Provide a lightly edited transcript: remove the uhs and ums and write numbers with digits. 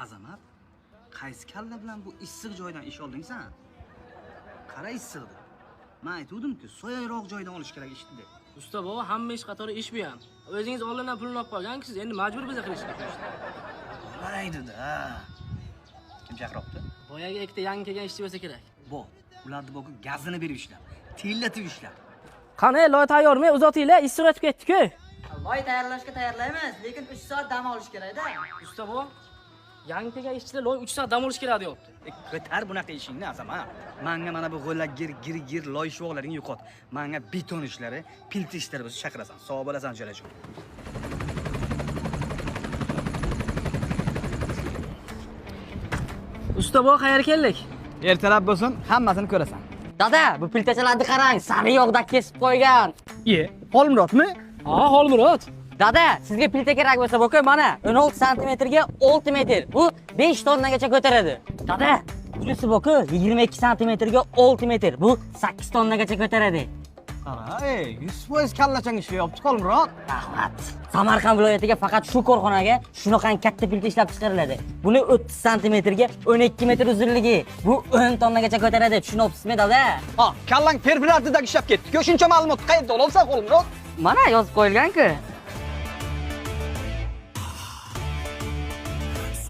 Azamat, qaysi kalla bilan bu issiq joydan ish olding sen? Qara issiqdi. Men aytuvdim-ku, soyayroq joydan olish kerak ishni deb. Usta bova, hamma ish qatori ish bu ham. O'zingiz oldindan pulni olib qolgansiz, endi majbur biza qilishga qo'yishdi. Qaraydi-da. Kim chaqiryapti? Boyaga ikkita yangi kelgan ishchi bo'lsa kerak. Bu, ularni boku gazini berib ishlar, tiyillatib ishlar. Qani, loy tayyormi? Uzatinglar, issiq o'tib ketdi-ku. Loy tayyorlashga tayyorlaymiz, lekin 3 soat dam olish kerak-da. Usta bova, yangi kelgan ishchilar loy 3 soat dam olish kerak deyapti. Ko'tar bunaqa ishingni Azamat. Menga mana bu g'o'lak gir loy sho'g'laring yo'qot. Menga beton ishlari, pilt ishlari bo'lsa chaqirasan. Sog' bo'lasan jo'lajim. Usta bova, qayerga keldik? Ertalab bo'lsin, hammasini ko'rasan. Dada, bu piltachalarni qarang, sari yo'qda kesib qo'ygan. Holmurodmi? Ha, Xolmurod. Dada, sizga pilta kerak bo'lsa, bo'ka mana 16 santimetrga 6 metr. Bu 5 tonnagacha ko'taradi. Dada, bunisi bo'ka 22 santimetrga 6 metr. Bu 8 tonnagacha ko'taradi. Qara, 100% kallachang ishlayapti Holmurod. Rahmat. Samarqand viloyatiga faqat shu korxonaga shunaqangi katta pilta ishlab chiqariladi. Buni 30 santimetrga 12 metr uzunligi. Bu 10 tonnagacha ko'taradi. Tushunyapsizmi, dada? Ha, kallang perfilardidagi ishlab ketdi. Shuncha ma'lumot qayerda olyapsan Holmurod? Mana yozib qo'yilgan-ku.